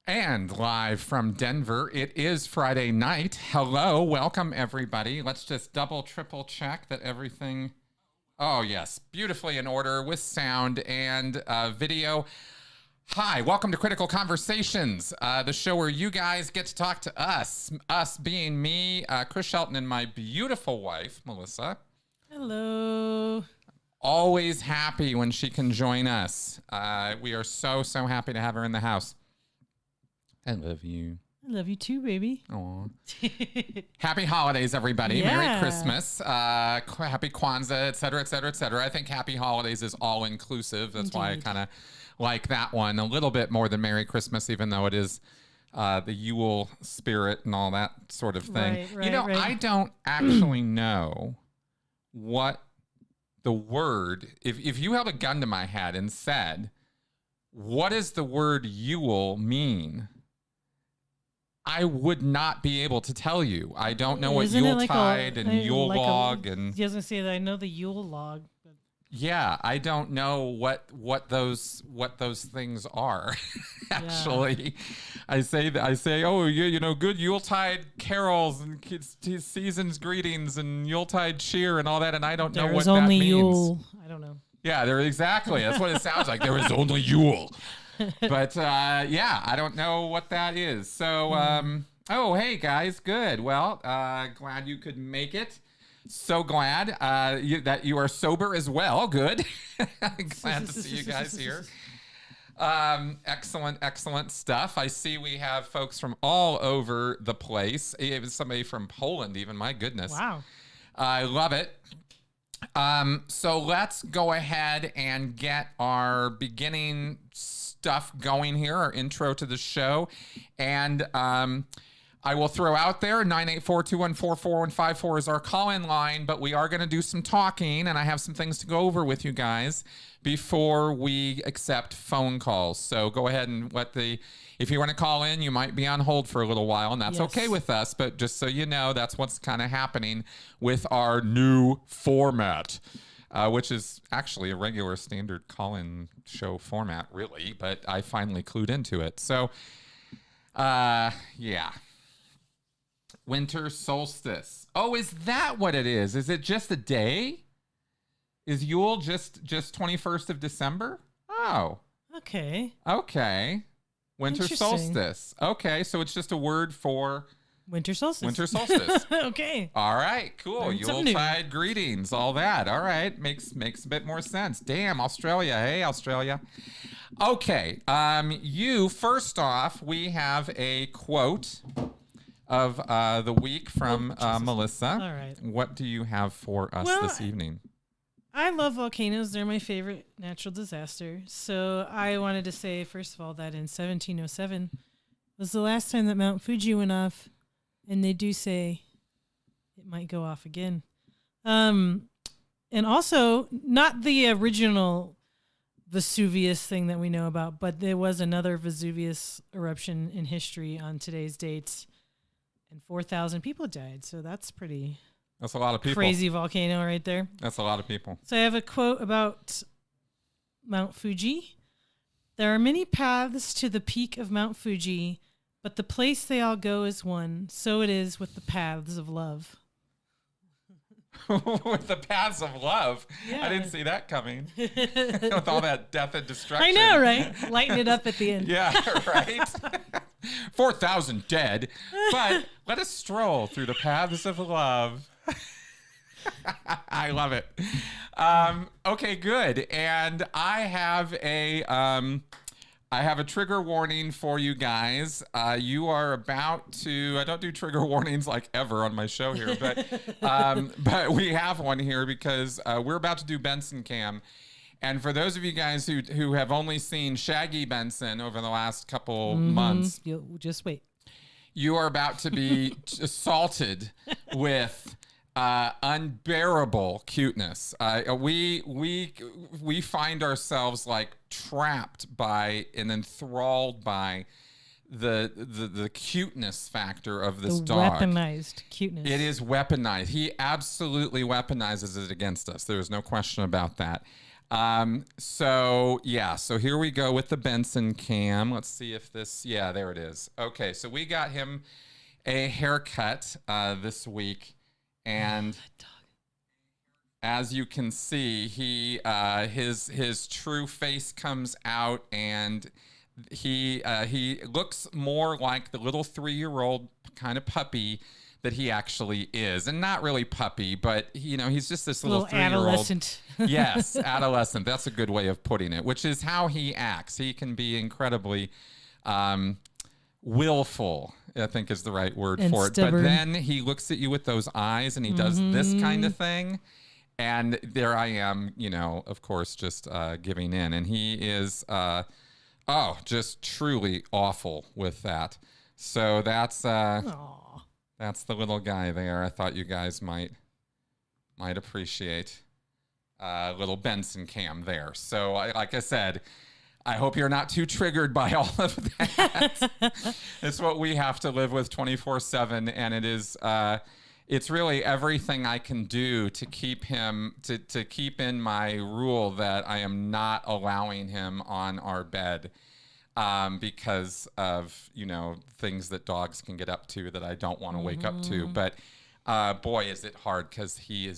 And live from Denver, it is Friday night. Hello, welcome everybody. Let's just double, triple check that everything, oh yes, beautifully in order with sound and video. Hi, welcome to Critical Conversations, the show where you guys get to talk to us. Us being me, Chris Shelton, and my beautiful wife, Melissa. Hello. Always happy when she can join us. We are so happy to have her in the house. I love you. I love you too, baby. Aw. Happy holidays, everybody. Yeah. Merry Christmas. Happy Kwanzaa, et cetera, et cetera, et cetera. I think happy holidays is all inclusive. That's why I kind of like that one a little bit more than Merry Christmas, even though it is the Yule spirit and all that sort of thing. Right, I don't actually know what the word, if you held a gun to my head and said, what does the word Yule mean? I would not be able to tell you. I don't know what Yuletide and Yule log and. He doesn't say that. I know the Yule log. But... Yeah, I don't know what those things are. Actually, yeah. I say, oh, you know, good Yuletide carols and season's greetings and Yuletide cheer and all that, and I don't know what that means. There is only Yule. I don't know. Yeah, exactly. That's what it sounds like. There is only Yule. But yeah, I don't know what that is. So, oh, hey guys, good. Well, glad you could make it. So glad that you are sober as well. Good. Glad to see you guys here. Excellent stuff. I see we have folks from all over the place. Even somebody from Poland, even. My goodness. Wow. I love it. So let's go ahead and get our beginning stuff going here, our intro to the show. And I will throw out there 984-214-4154 is our call-in line, but we are going to do some talking, and I have some things to go over with you guys before we accept phone calls. So go ahead and if you want to call in, you might be on hold for a little while, and that's okay with us, but just so you know, that's what's kind of happening with our new format. Which is actually a regular standard call-in show format, really, but I finally clued into it. So, yeah. Winter solstice. Oh, is that what it is? Is it just a day? Is Yule just 21st of December? Oh. Okay. Winter solstice. Okay, so it's just a word for... Winter solstice. Okay. All right, cool. Yuletide greetings, all that. All right, makes a bit more sense. Damn, Australia. Hey, Australia. Okay, first off, we have a quote of the week from Melissa. All right. What do you have for us this evening? I love volcanoes. They're my favorite natural disaster. So I wanted to say, first of all, that in 1707 was the last time that Mount Fuji went off. And they do say it might go off again. And also, not the original Vesuvius thing that we know about, but there was another Vesuvius eruption in history on today's dates, and 4,000 people died. So that's a lot of people. Crazy volcano right there. That's a lot of people. So I have a quote about Mount Fuji. There are many paths to the peak of Mount Fuji, but the place they all go is one. So it is with the paths of love. With the paths of love? Yeah. I didn't see that coming. With all that death and destruction. I know, right? Lighten it up at the end. Yeah, right? 4,000 dead. But let us stroll through the paths of love. I love it. Okay, good. And I have a trigger warning for you guys. You are about to, I don't do trigger warnings like ever on my show here, but we have one here because we're about to do Benson Cam. And for those of you guys who have only seen Shaggy Benson over the last couple months, you'll just wait. You are about to be assaulted with unbearable cuteness. We find ourselves like trapped by and enthralled by the cuteness factor of this dog. Weaponized cuteness. It is weaponized. He absolutely weaponizes it against us. There is no question about that. So here we go with the Benson cam. Let's see if this, yeah, there it is. Okay, so we got him a haircut this week, and as you can see, he his true face comes out, and he looks more like the little 3-year-old kind of puppy that he actually is, and not really puppy, but he's just this little 3-year-old adolescent. Yes, adolescent. That's a good way of putting it, which is how he acts. He can be incredibly willful, I think is the right word and for stubborn. it. But then he looks at you with those eyes, and he does this kind of thing. And there I am, of course, just giving in. And he is, just truly awful with that. So that's the little guy there. I thought you guys might appreciate little Benson cam there. So like I said, I hope you're not too triggered by all of that. It's what we have to live with 24/7, and it is. It's really everything I can do to keep him to keep in my rule that I am not allowing him on our bed because of things that dogs can get up to that I don't want to wake up to. But boy, is it hard, because he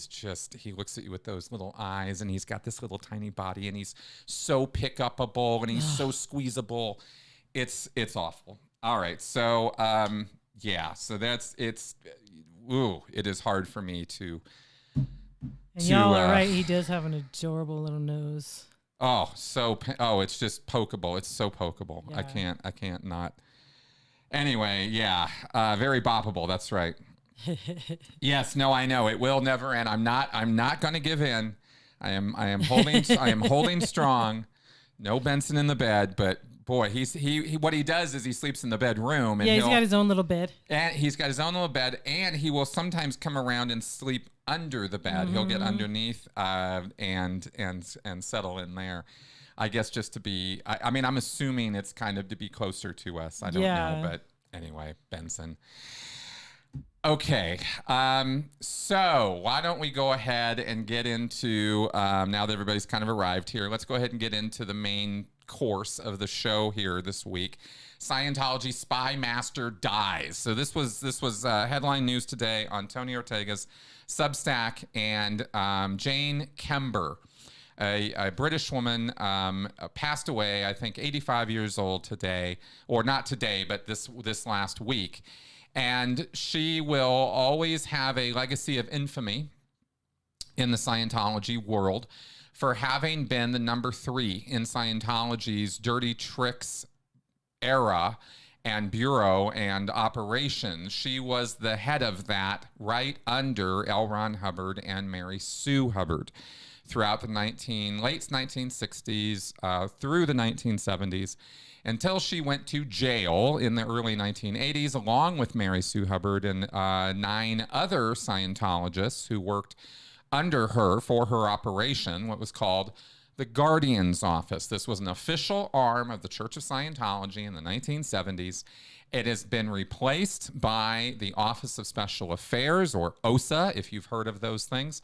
looks at you with those little eyes, and he's got this little tiny body, and he's so pick-upable, and he's so squeezable. It's awful. All right, so so it is hard for me to. And y'all are right. He does have an adorable little nose. It's just pokeable. It's so pokeable. Yeah. I can't not. Anyway, very boppable. That's right. Yes, no, I know it will never end. I'm not going to give in. I am holding strong. No Benson in the bed, but boy, he what he does is he sleeps in the bedroom, and he's got his own little bed. And he's got his own little bed, and he will sometimes come around and sleep under the bed. He'll get underneath and settle in there. I guess just to be. I'm assuming it's kind of to be closer to us. I don't know, but anyway, Benson. Okay, so why don't we go ahead and get into, now that everybody's kind of arrived here, let's go ahead and get into the main course of the show here this week. Scientology Spymaster dies. So this was headline news today on Tony Ortega's Substack, and Jane Kember, a British woman, passed away, I think 85 years old today, or not today, but this last week. And she will always have a legacy of infamy in the Scientology world for having been the number 3 in Scientology's dirty tricks era and bureau and operations. She was the head of that right under L. Ron Hubbard and Mary Sue Hubbard throughout the late 1960s through the 1970s. Until she went to jail in the early 1980s, along with Mary Sue Hubbard and 9 other Scientologists who worked under her for her operation, what was called the Guardian's Office. This was an official arm of the Church of Scientology in the 1970s. It has been replaced by the Office of Special Affairs, or OSA, if you've heard of those things.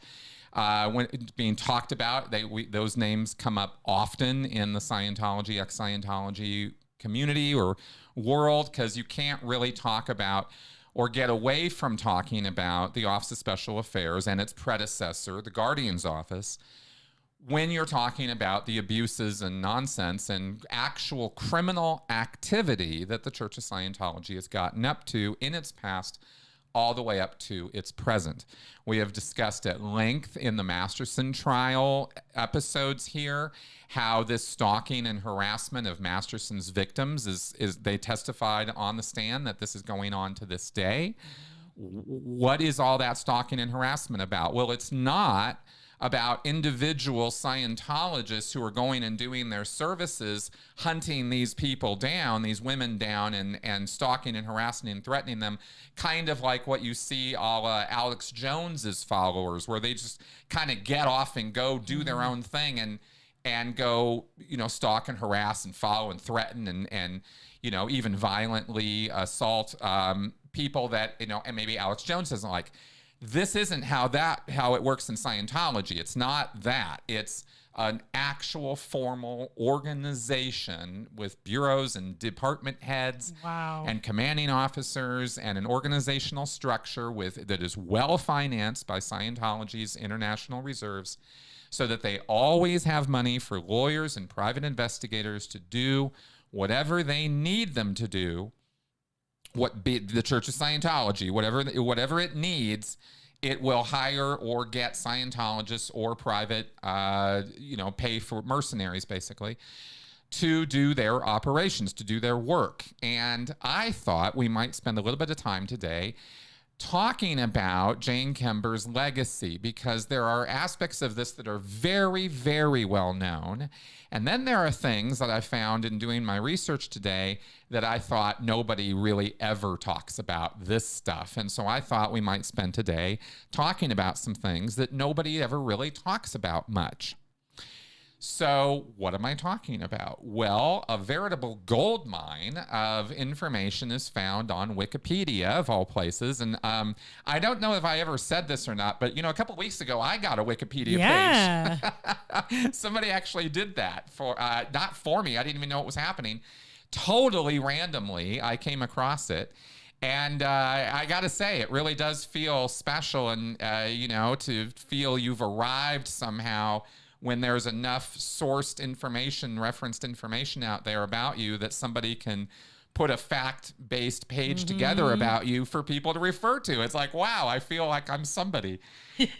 When it's being talked about, those names come up often in the Scientology, ex-Scientology community or world, because you can't really talk about or get away from talking about the Office of Special Affairs and its predecessor, the Guardian's Office, when you're talking about the abuses and nonsense and actual criminal activity that the Church of Scientology has gotten up to in its past, all the way up to its present. We have discussed at length in the Masterson trial episodes here how this stalking and harassment of Masterson's victims is they testified on the stand that this is going on to this day. What is all that stalking and harassment about? Well, it's not about individual Scientologists who are going and doing their services, hunting these people down, these women down, and stalking and harassing and threatening them, kind of like what you see all Alex Jones's followers, where they just kind of get off and go do their own thing and go, stalk and harass and follow and threaten and even violently assault people that, and maybe Alex Jones doesn't like. This isn't how it works in Scientology. It's not that. It's an actual formal organization with bureaus and department heads and commanding officers and an organizational structure that is well financed by Scientology's international reserves, so that they always have money for lawyers and private investigators to do whatever they need them to do. The Church of Scientology, whatever it needs, it will hire or get Scientologists or private, pay for mercenaries, basically, to do their operations, to do their work. And I thought we might spend a little bit of time today talking about Jane Kember's legacy, because there are aspects of this that are very, very well known. And then there are things that I found in doing my research today that I thought nobody really ever talks about this stuff. And so I thought we might spend today talking about some things that nobody ever really talks about much. So what am I talking about? Well, a veritable gold mine of information is found on Wikipedia, of all places. And I don't know if I ever said this or not, but, a couple weeks ago, I got a Wikipedia page. Somebody actually did that not for me. I didn't even know it was happening. Totally randomly, I came across it. And I got to say, it really does feel special and, to feel you've arrived somehow when there's enough sourced information, referenced information out there about you that somebody can put a fact-based page together about you for people to refer to. It's like, wow, I feel like I'm somebody.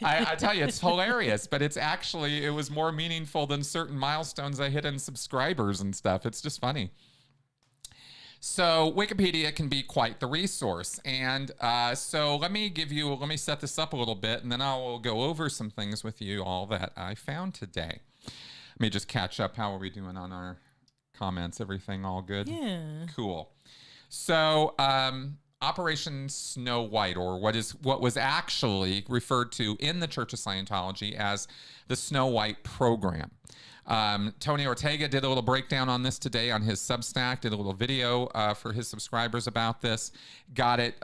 I tell you, it's hilarious, but it was more meaningful than certain milestones I hit in subscribers and stuff. It's just funny. So Wikipedia can be quite the resource. And so let me set this up a little bit, and then I will go over some things with you all that I found today. Let me just catch up. How are we doing on our comments? Everything all good? Yeah. Cool. So Operation Snow White, or what was actually referred to in the Church of Scientology as the Snow White program. Tony Ortega did a little breakdown on this today on his Substack, did a little video for his subscribers about this, got it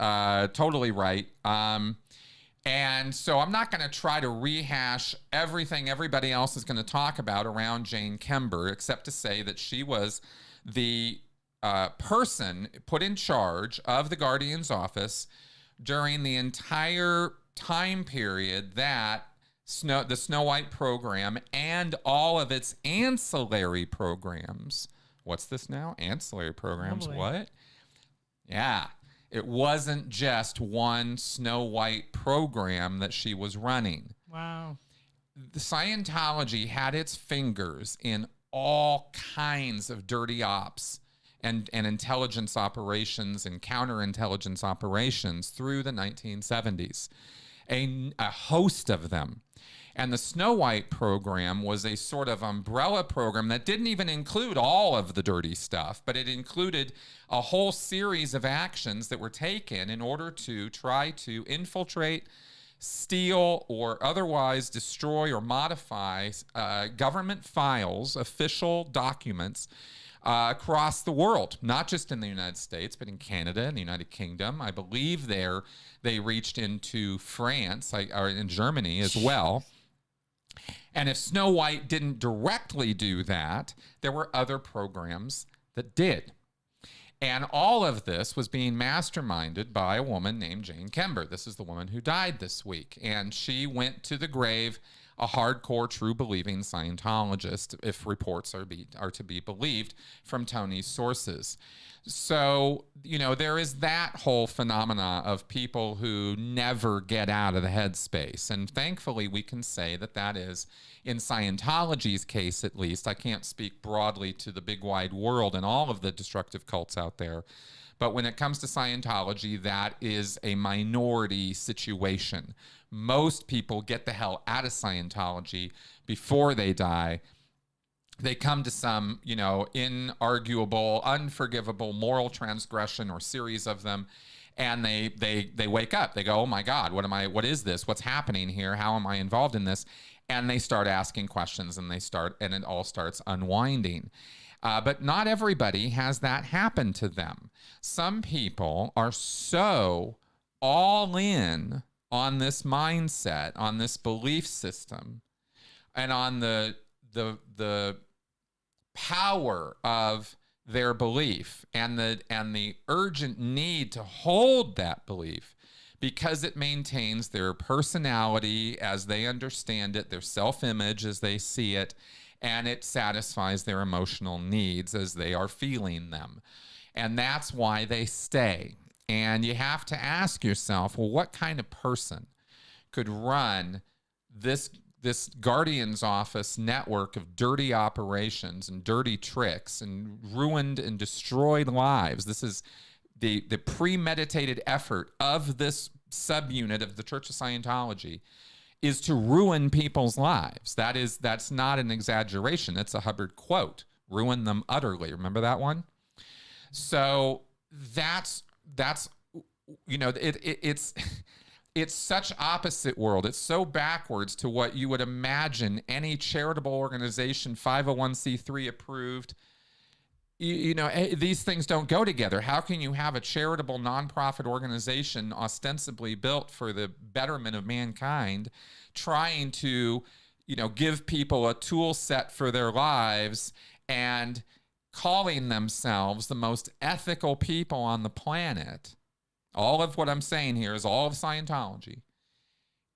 totally right. And so I'm not going to try to rehash everything everybody else is going to talk about around Jane Kember, except to say that she was the person put in charge of the Guardian's office during the entire time period that the Snow White program and all of its ancillary programs. What's this now? Ancillary programs. Oh, what? Yeah. It wasn't just one Snow White program that she was running. Wow. The Scientology had its fingers in all kinds of dirty ops and intelligence operations and counterintelligence operations through the 1970s. A host of them. And the Snow White program was a sort of umbrella program that didn't even include all of the dirty stuff, but it included a whole series of actions that were taken in order to try to infiltrate, steal, or otherwise destroy or modify government files, official documents across the world, not just in the United States, but in Canada and the United Kingdom. I believe they reached into France or in Germany as well. And if Snow White didn't directly do that, there were other programs that did. And all of this was being masterminded by a woman named Jane Kember. This is the woman who died this week. And she went to the grave a hardcore, true-believing Scientologist, if reports are to be believed from Tony's sources. So, there is that whole phenomena of people who never get out of the headspace. And thankfully, we can say that is, in Scientology's case at least, I can't speak broadly to the big wide world and all of the destructive cults out there, but when it comes to Scientology, that is a minority situation. Most people get the hell out of Scientology before they die. They come to some, inarguable, unforgivable moral transgression or series of them, and they wake up. They go, oh my God, what is this? What's happening here? How am I involved in this? And they start asking questions, and it all starts unwinding. But not everybody has that happen to them. Some people are so all in on this mindset, on this belief system, and on the the power of their belief and the urgent need to hold that belief, because it maintains their personality as they understand it, their self-image as they see it, and it satisfies their emotional needs as they are feeling them. And that's why they stay. And you have to ask yourself, well, what kind of person could run this Guardian's office network of dirty operations and dirty tricks and ruined and destroyed lives? This is the premeditated effort of this subunit of the Church of Scientology, is to ruin people's lives. That's not an exaggeration. It's a Hubbard quote. Ruin them utterly. Remember that one? So that's it's such opposite world. It's so backwards to what you would imagine any charitable organization, 501c3 approved. These things don't go together. How can you have a charitable nonprofit organization ostensibly built for the betterment of mankind, trying to, give people a tool set for their lives and calling themselves the most ethical people on the planet? All of what I'm saying here is all of Scientology.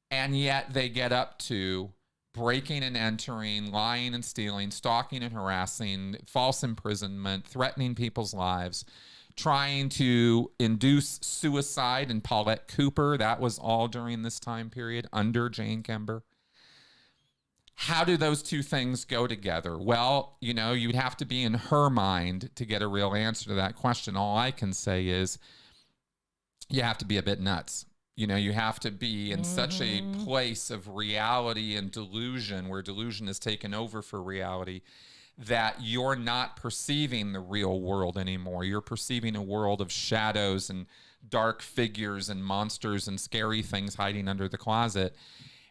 And yet they get up to breaking and entering, lying and stealing, stalking and harassing, false imprisonment, threatening people's lives, trying to induce suicide in Paulette Cooper. That was all during this time period under Jane Kember. How do those two things go together? Well, you'd have to be in her mind to get a real answer to that question. All I can say is you have to be a bit nuts. You have to be in such a place of reality and delusion, where delusion is taken over for reality, that you're not perceiving the real world anymore. You're perceiving a world of shadows and dark figures and monsters and scary things hiding under the closet.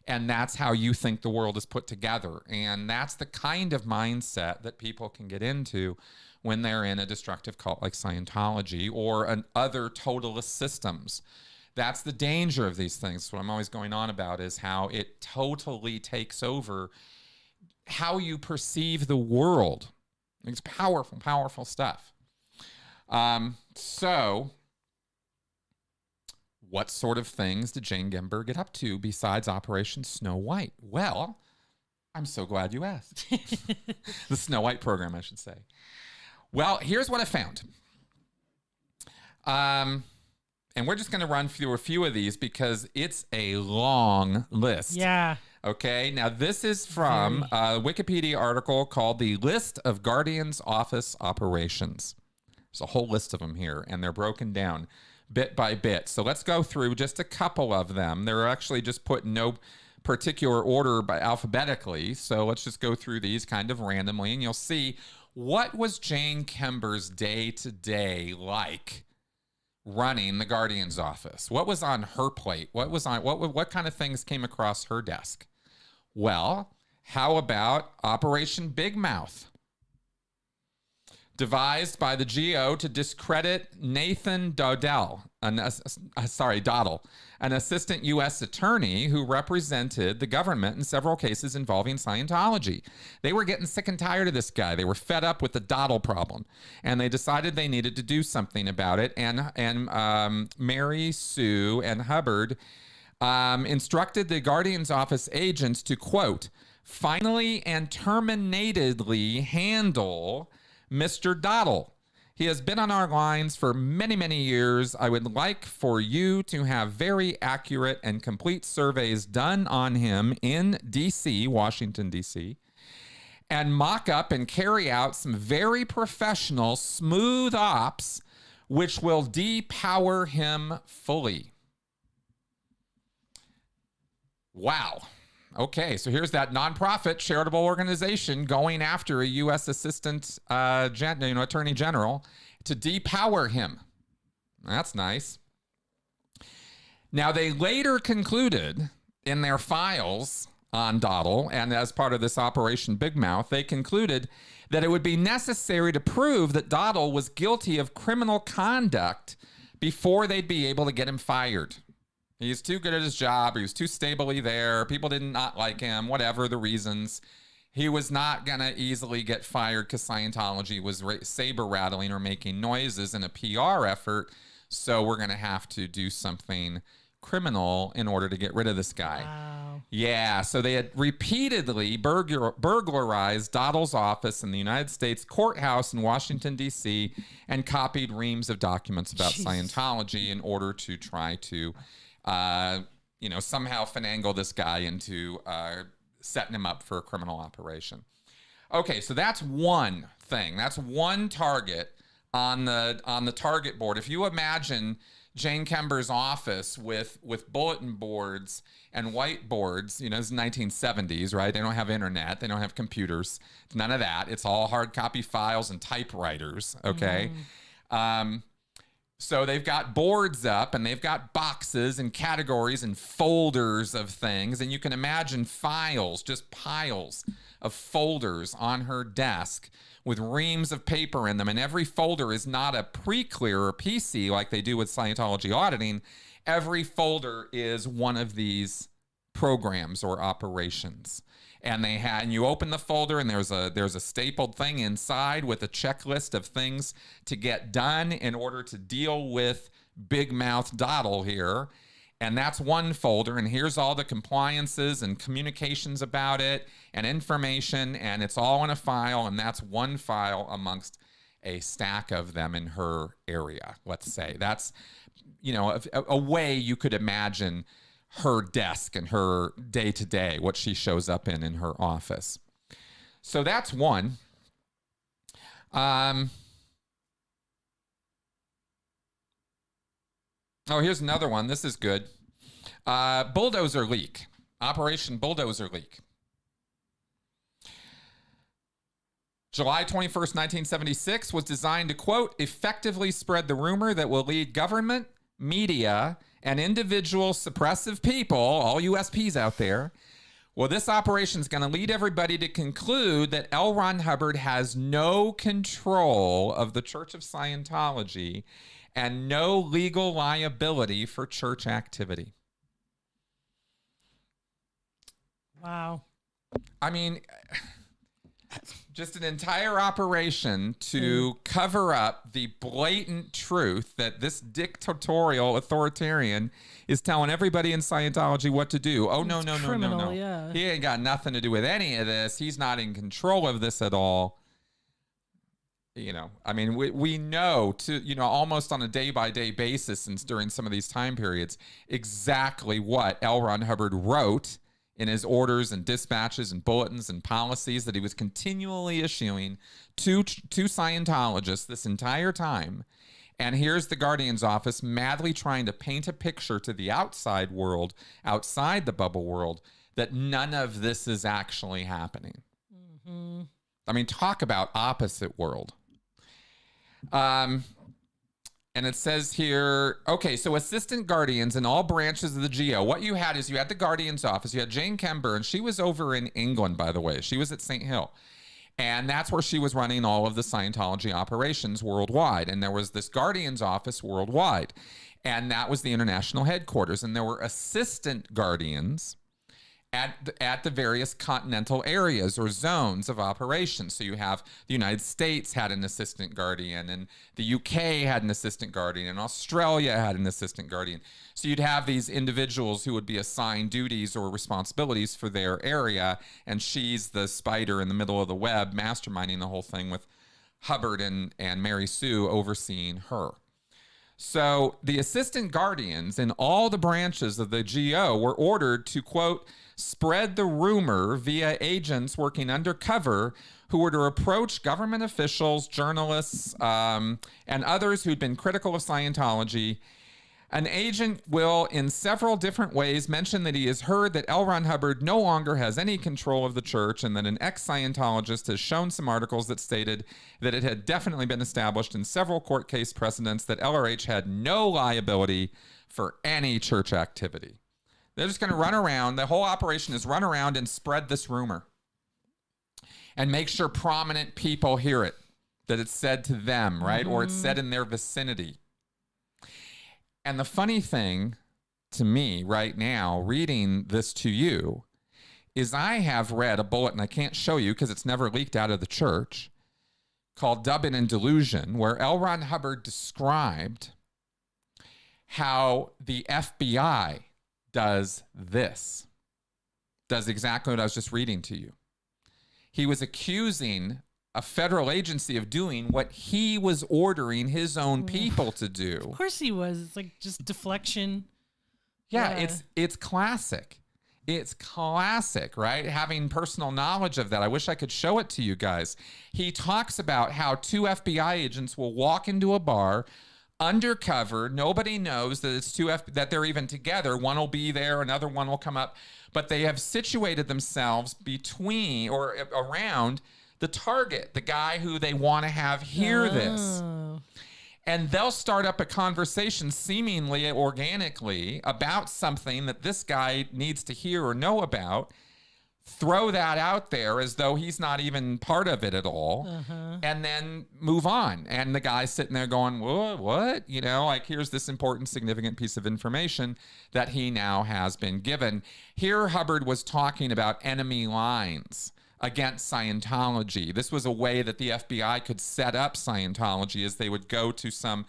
And that's how you think the world is put together. And that's the kind of mindset that people can get into when they're in a destructive cult like Scientology or other totalist systems. That's the danger of these things. What I'm always going on about is how it totally takes over how you perceive the world. It's powerful, powerful stuff. So what sort of things did Jane Kember get up to besides Operation Snow White? Well, I'm so glad you asked. The Snow White program, I should say. Well, here's what I found. And we're just going to run through a few of these because it's a long list. Yeah. Okay. Now, this is from a Wikipedia article called The List of Guardian's Office Operations. There's a whole list of them here, and they're broken down bit by bit. So let's go through just a couple of them. They're actually just put in no particular order but alphabetically. So let's just go through these kind of randomly, and you'll see what was Jane Kember's day-to-day like running the Guardian's office. What was on her plate? What kind of things came across her desk? Well, how about Operation Big Mouth? Devised by the GO to discredit Nathan Dowdell, an assistant U.S. attorney who represented the government in several cases involving Scientology. They were getting sick and tired of this guy. They were fed up with the Dowdell problem, and they decided they needed to do something about it. And Mary Sue and Hubbard instructed the Guardian's office agents to, quote, finally and terminatedly handle Mr. Dowdell. He has been on our lines for many, many years. I would like for you to have very accurate and complete surveys done on him in D.C., Washington, D.C., and mock up and carry out some very professional, smooth ops which will depower him fully. Wow. Okay, so here's that nonprofit charitable organization going after a U.S. assistant attorney general to depower him. That's nice. Now, they later concluded in their files on Dowdell, and as part of this Operation Big Mouth, they concluded that it would be necessary to prove that Dowdell was guilty of criminal conduct before they'd be able to get him fired. He's too good at his job. He was too stably there. People did not like him, whatever the reasons. He was not going to easily get fired because Scientology was saber rattling or making noises in a PR effort. So we're going to have to do something criminal in order to get rid of this guy. Wow. Yeah, so they had repeatedly burglarized Doddle's office in the United States courthouse in Washington, D.C., and copied reams of documents about Scientology in order to try to, somehow finagle this guy into setting him up for a criminal operation. Okay, so that's one thing. That's one target on the target board. If you imagine Jane Kember's office with bulletin boards and whiteboards, it's 1970s, right? They don't have internet. They don't have computers. None of that. It's all hard copy files and typewriters, okay? So they've got boards up and they've got boxes and categories and folders of things. And you can imagine files, just piles of folders on her desk with reams of paper in them. And every folder is not a pre-clear or PC like they do with Scientology auditing. Every folder is one of these programs or operations. And you open the folder and there's a stapled thing inside with a checklist of things to get done in order to deal with Big Mouth Doddle here. And that's one folder, and here's all the compliances and communications about it and information, and it's all in a file, and that's one file amongst a stack of them in her area, let's say. That's, a way you could imagine her desk and her day-to-day, what she shows up in her office. So that's one. Oh, here's another one. This is good. Bulldozer leak. Operation Bulldozer Leak. July 21st, 1976 was designed to, quote, effectively spread the rumor that will lead government, media, and individual suppressive people, all USPs out there. Well, this operation is going to lead everybody to conclude that L. Ron Hubbard has no control of the Church of Scientology and no legal liability for church activity. Wow. I mean, just an entire operation to cover up the blatant truth that this dictatorial authoritarian is telling everybody in Scientology what to do. Oh, no. Yeah. He ain't got nothing to do with any of this. He's not in control of this at all. I mean, we know almost on a day-by-day basis and during some of these time periods, exactly what L. Ron Hubbard wrote in his orders and dispatches and bulletins and policies that he was continually issuing to Scientologists this entire time. And here's the Guardian's office madly trying to paint a picture to the outside world, outside the bubble world, that none of this is actually happening. Mm-hmm. I mean, talk about opposite world. And it says here, okay, so assistant guardians in all branches of the GO. What you had is you had the Guardian's office. You had Jane Kember, and she was over in England, by the way. She was at St. Hill. And that's where she was running all of the Scientology operations worldwide. And there was this Guardian's office worldwide. And that was the international headquarters. And there were assistant guardians at the various continental areas or zones of operations. So you have the United States had an assistant guardian, and the UK had an assistant guardian, and Australia had an assistant guardian. So you'd have these individuals who would be assigned duties or responsibilities for their area, and she's the spider in the middle of the web masterminding the whole thing with Hubbard and Mary Sue overseeing her. So the assistant guardians in all the branches of the GO were ordered to, quote, spread the rumor via agents working undercover who were to approach government officials, journalists, and others who'd been critical of Scientology. An agent will, in several different ways, mention that he has heard that L. Ron Hubbard no longer has any control of the church, and that an ex-Scientologist has shown some articles that stated that it had definitely been established in several court case precedents that LRH had no liability for any church activity. They're just going to run around. The whole operation is run around and spread this rumor and make sure prominent people hear it, that it's said to them, right? Or it's said in their vicinity. And the funny thing to me right now, reading this to you, is I have read a bulletin I can't show you because it's never leaked out of the church, called Dubbin and Delusion, where L. Ron Hubbard described how the FBI does this. Does exactly what I was just reading to you. He was accusing a federal agency of doing what he was ordering his own people to do. Of course he was. It's like just deflection. Yeah. It's classic. It's classic, right? Having personal knowledge of that. I wish I could show it to you guys. He talks about how 2 FBI agents will walk into a bar undercover. Nobody knows that it's that they're even together. One will be there, another one will come up, but they have situated themselves between or around the target, the guy who they want to have hear this. And they'll start up a conversation seemingly organically about something that this guy needs to hear or know about, throw that out there as though he's not even part of it at all, and then move on. And the guy's sitting there going, what? You know, like, here's this important, significant piece of information that he now has been given. Here, Hubbard was talking about enemy lines against Scientology. This was a way that the FBI could set up Scientology, as they would go to some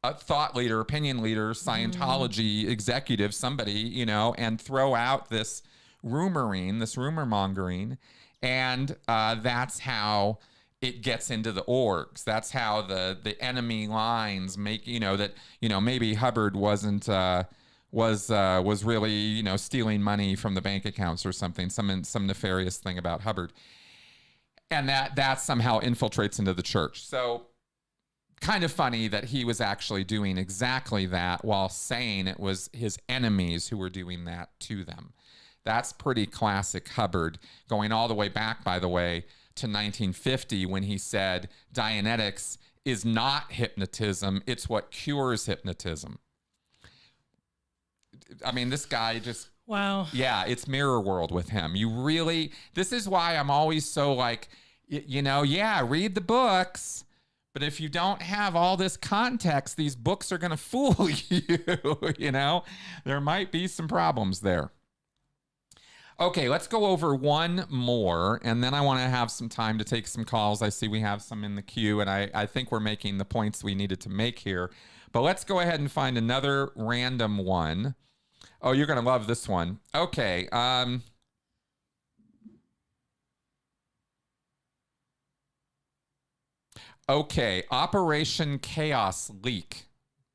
thought leader, opinion leader, Scientology executive, somebody, you know, and throw out this rumor mongering. And that's how it gets into the orgs. That's how the enemy lines make, you know, that, you know, maybe Hubbard wasn't, was really, you know, stealing money from the bank accounts or something, some nefarious thing about Hubbard. And that somehow infiltrates into the church. So kind of funny that he was actually doing exactly that while saying it was his enemies who were doing that to them. That's pretty classic Hubbard, going all the way back, by the way, to 1950, when he said Dianetics is not hypnotism, it's what cures hypnotism. I mean, this guy just... Wow. Yeah, it's mirror world with him. You really... This is why I'm always so like, you know, yeah, read the books, but if you don't have all this context, these books are going to fool you, you know? There might be some problems there. Okay, let's go over one more, and then I want to have some time to take some calls. I see we have some in the queue, and I think we're making the points we needed to make here. But let's go ahead and find another random one. Oh, you're going to love this one. Okay. Okay, Operation Chaos Leak.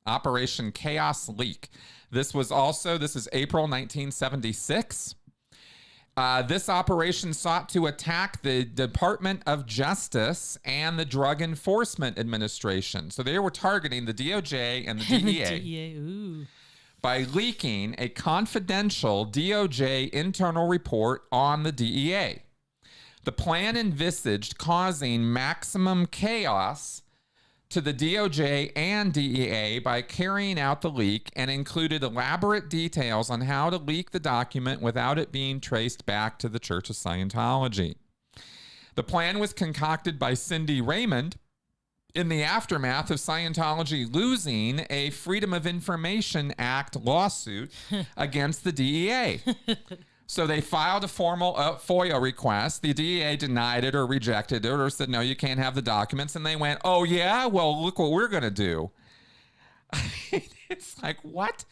Operation Chaos Leak. This is April 1976. This operation sought to attack the Department of Justice and the Drug Enforcement Administration. So they were targeting the DOJ and the DEA. By leaking a confidential DOJ internal report on the DEA. The plan envisaged causing maximum chaos to the DOJ and DEA by carrying out the leak, and included elaborate details on how to leak the document without it being traced back to the Church of Scientology. The plan was concocted by Cindy Raymond in the aftermath of Scientology losing a Freedom of Information Act lawsuit against the DEA. So they filed a formal FOIA request. The DEA denied it or rejected it or said, no, you can't have the documents. And they went, oh, yeah? Well, look what we're going to do. It's like, what?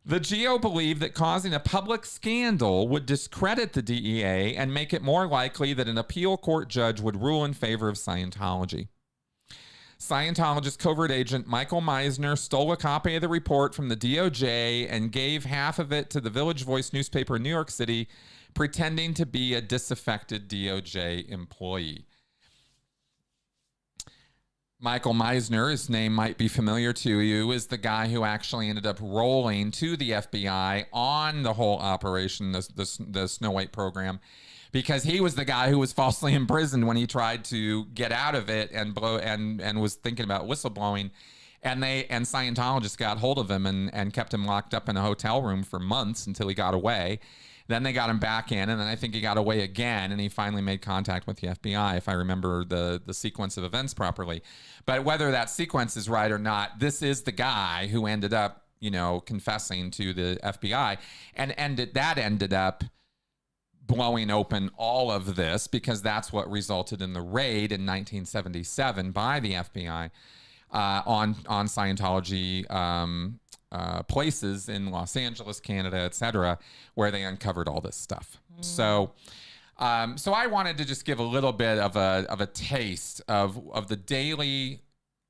The GO believed that causing a public scandal would discredit the DEA and make it more likely that an appeal court judge would rule in favor of Scientology. Scientologist covert agent Michael Meisner stole a copy of the report from the DOJ and gave half of it to the Village Voice newspaper in New York City, pretending to be a disaffected DOJ employee. Michael Meisner, his name might be familiar to you, is the guy who actually ended up rolling to the FBI on the whole operation, the Snow White program, because he was the guy who was falsely imprisoned when he tried to get out of it and was thinking about whistleblowing. And Scientologists got hold of him and kept him locked up in a hotel room for months until he got away. Then they got him back in, and then I think he got away again, and he finally made contact with the FBI, if I remember the sequence of events properly. But whether that sequence is right or not, this is the guy who ended up, confessing to the FBI, and that ended up blowing open all of this, because that's what resulted in the raid in 1977 by the FBI on Scientology places in Los Angeles, Canada, etc., where they uncovered all this stuff. So I wanted to just give a little bit of a taste of the daily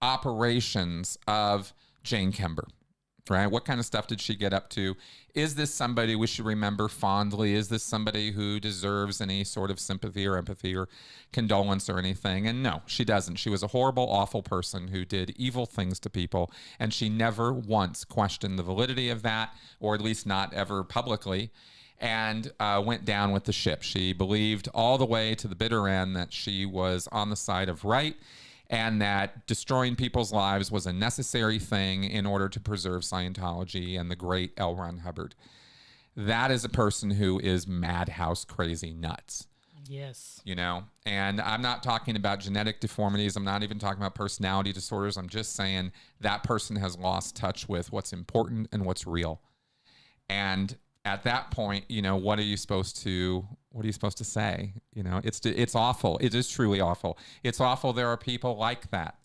operations of Jane Kember. Right? What kind of stuff did she get up to? Is this somebody we should remember fondly? Is this somebody who deserves any sort of sympathy or empathy or condolence or anything? And no, she doesn't. She was a horrible, awful person who did evil things to people, and she never once questioned the validity of that, or at least not ever publicly, and went down with the ship. She believed all the way to the bitter end that she was on the side of right, and that destroying people's lives was a necessary thing in order to preserve Scientology and the great L. Ron Hubbard. That is a person who is madhouse crazy nuts. Yes. You know, and I'm not talking about genetic deformities. I'm not even talking about personality disorders. I'm just saying that person has lost touch with what's important and what's real. And at that point, you know, what are you supposed to say? You know, it's awful. It is truly awful. It's awful there are people like that.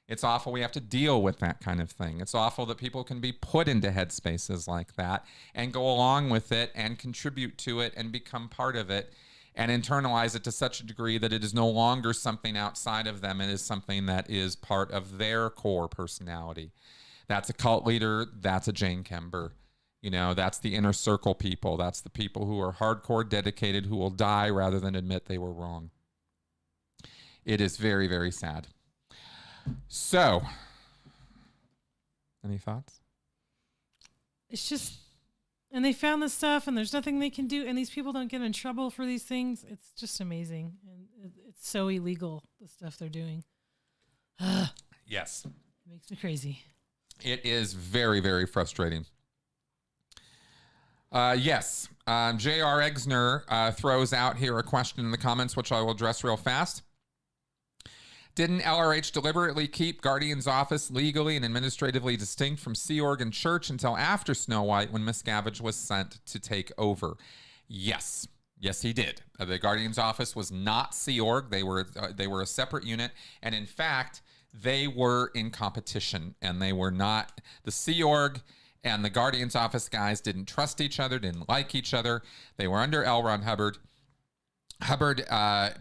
It's awful we have to deal with that kind of thing. It's awful that people can be put into headspaces like that and go along with it and contribute to it and become part of it and internalize it to such a degree that it is no longer something outside of them. It is something that is part of their core personality. That's a cult leader. That's a Jane Kember. You know, that's the inner circle people. That's the people who are hardcore dedicated, who will die rather than admit they were wrong. It is very, very sad. So, any thoughts? It's just, and they found this stuff, and there's nothing they can do, and these people don't get in trouble for these things. It's just amazing, and it's so illegal, the stuff they're doing. Yes. It makes me crazy. It is very, very frustrating. Yes. J.R. Xenu throws out here a question in the comments, which I will address real fast. Didn't LRH deliberately keep Guardian's office legally and administratively distinct from Sea Org and Church until after Snow White, when Miscavige was sent to take over? Yes. Yes, he did. The Guardian's office was not Sea Org. They were a separate unit. And in fact, they were in competition, and they were not the Sea Org. And the Guardian's office guys didn't trust each other, didn't like each other. They were under L. Ron Hubbard. Hubbard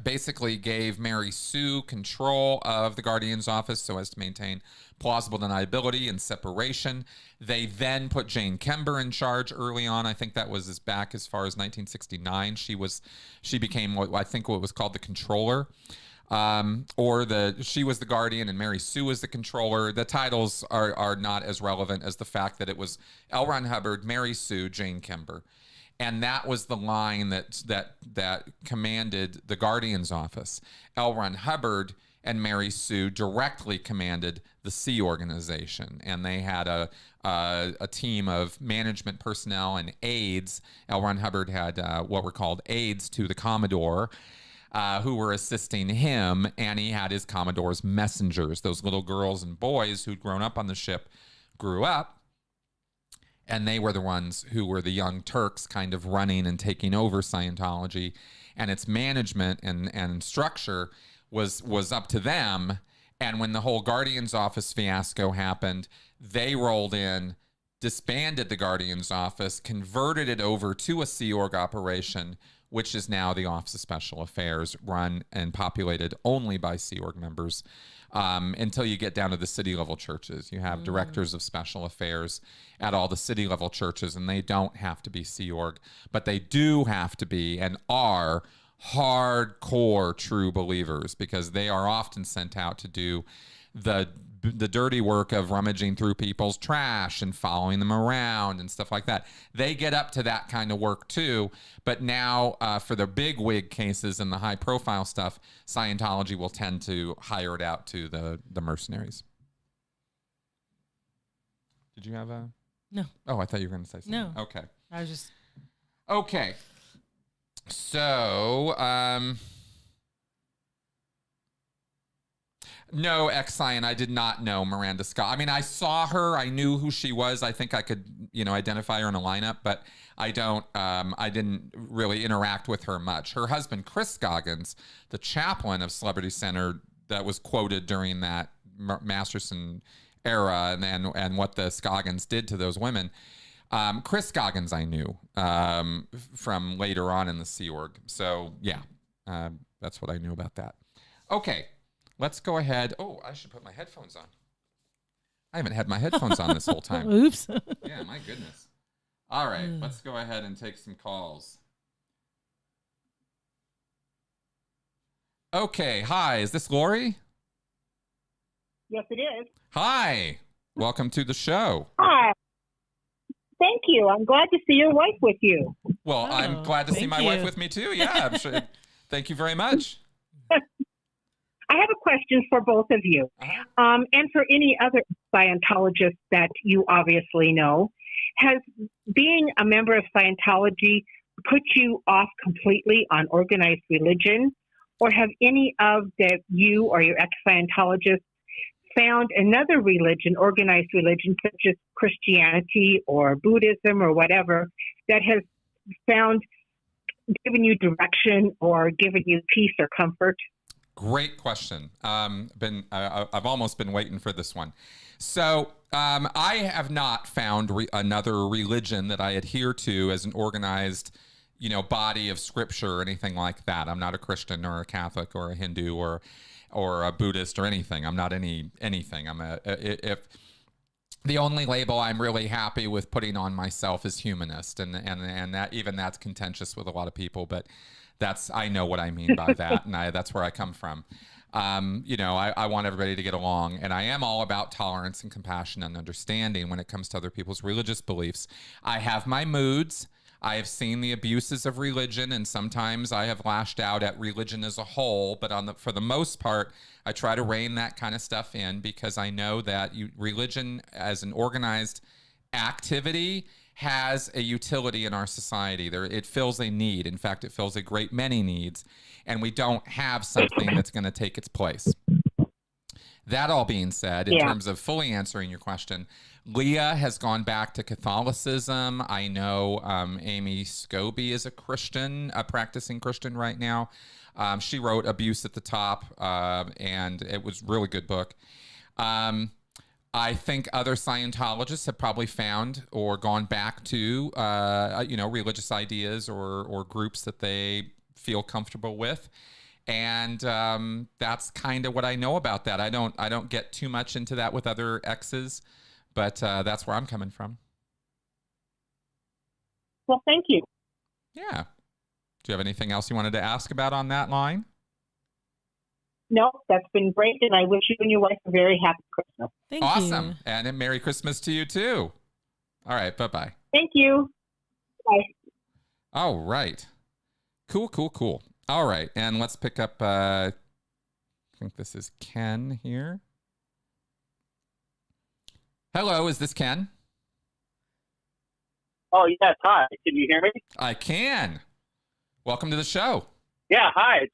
basically gave Mary Sue control of the Guardian's office so as to maintain plausible deniability and separation. They then put Jane Kember in charge early on. I think that was back as far as 1969. She became what was called the controller. She was the Guardian and Mary Sue was the controller. The titles are not as relevant as the fact that it was L. Ron Hubbard, Mary Sue, Jane Kember. And that was the line that commanded the Guardian's office. L. Ron Hubbard and Mary Sue directly commanded the Sea organization, and they had a team of management personnel and aides. L. Ron Hubbard had what were called aides to the Commodore, who were assisting him, and he had his Commodore's messengers, those little girls and boys who'd grown up on the ship, grew up, and they were the ones who were the young Turks kind of running and taking over Scientology, and its management and structure was up to them. And when the whole Guardian's office fiasco happened, they rolled in, disbanded the Guardian's office, converted it over to a Sea Org operation, which is now the Office of Special Affairs, run and populated only by Sea Org members, until you get down to the city-level churches. You have directors of special affairs at all the city-level churches, and they don't have to be Sea Org, but they do have to be and are hardcore true believers, because they are often sent out to do the dirty work of rummaging through people's trash and following them around and stuff like that. They get up to that kind of work too, but now for the big wig cases and the high profile stuff, Scientology will tend to hire it out to the mercenaries. Did you have a... No. Oh, I thought you were going to say something. No. Okay. I was just... Okay. So, No, Exine, I did not know Miranda Scott. I mean, I saw her. I knew who she was. I think I could, identify her in a lineup, but I didn't really interact with her much. Her husband, Chris Scoggins, the chaplain of Celebrity Center that was quoted during that Masterson era and what the Scoggins did to those women. Chris Scoggins I knew from later on in the Sea Org. So, yeah, that's what I knew about that. Okay. Let's go ahead. Oh, I should put my headphones on. I haven't had my headphones on this whole time. Oops. Yeah, my goodness. All right, let's go ahead and take some calls. Okay, hi. Is this Lori? Yes, it is. Hi. Welcome to the show. Hi. Thank you. I'm glad to see your wife with you. Well, I'm glad to see my wife with me too. Yeah, I'm sure. Thank you very much. I have a question for both of you, and for any other Scientologists that you obviously know. Has being a member of Scientology put you off completely on organized religion, or have any of you or your ex-Scientologists found another religion, organized religion, such as Christianity or Buddhism or whatever, that has given you direction or given you peace or comfort? Great question. I've almost been waiting for this one. So I have not found another religion that I adhere to as an organized, body of scripture or anything like that. I'm not a Christian or a Catholic or a Hindu or a Buddhist or anything. I'm not anything. If the only label I'm really happy with putting on myself is humanist, and that's contentious with a lot of people, but I know what I mean by that, and that's where I come from. I want everybody to get along, and I am all about tolerance and compassion and understanding when it comes to other people's religious beliefs. I have my moods. I have seen the abuses of religion, and sometimes I have lashed out at religion as a whole, but for the most part, I try to rein that kind of stuff in because I know that religion as an organized activity has a utility in our society. It fills a need. In fact, it fills a great many needs, and we don't have something that's going to take its place. That all being said, in terms of fully answering your question, Leah has gone back to Catholicism. I know Amy Scobie is a Christian, a practicing Christian right now. She wrote Abuse at the Top, and it was a really good book. I think other Scientologists have probably found or gone back to, religious ideas or groups that they feel comfortable with. And that's kind of what I know about that. I don't get too much into that with other exes, but that's where I'm coming from. Well, thank you. Yeah. Do you have anything else you wanted to ask about on that line? No, that's been great, and I wish you and your wife a very happy Christmas. Thank awesome. you. And a Merry Christmas to you, too. All right, bye-bye. Thank you. Bye. All right. Cool. All right, and let's pick up, I think this is Ken here. Hello, is this Ken? Oh, yes, hi. Can you hear me? I can. Welcome to the show. Yeah, hi.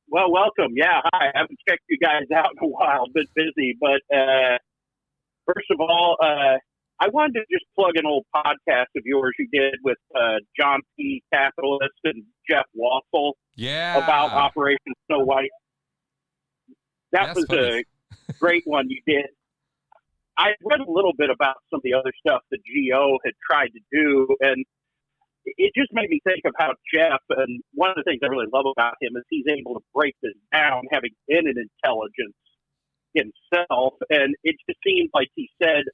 Well, welcome. Yeah, hi. I haven't checked you guys out in a while. Been busy, but first of all, I wanted to just plug an old podcast of yours you did with John P. Capitalist and Jeff Wassel about Operation Snow White. That was a great one you did. I read a little bit about some of the other stuff that GO had tried to do, and it just made me think of how Jeff, and one of the things I really love about him is he's able to break this down, having been an intelligence himself, and it just seemed like he said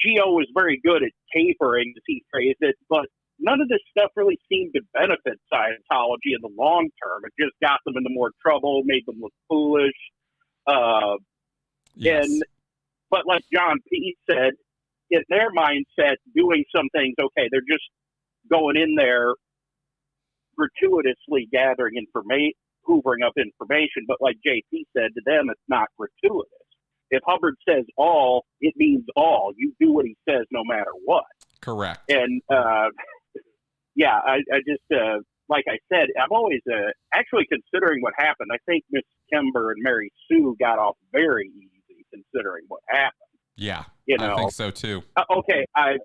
GO was very good at tapering, as he phrased it, but none of this stuff really seemed to benefit Scientology in the long term. It just got them into more trouble, made them look foolish. But like John P. said, in their mindset, doing some things, okay, they're just going in there gratuitously gathering information, hoovering up information. But like JP said, to them, it's not gratuitous. If Hubbard says all, it means all. You do what he says no matter what. Correct. And, I just like I said, I'm always actually considering what happened. I think Miss Kember and Mary Sue got off very easy considering what happened. Yeah, I think so too. Okay, my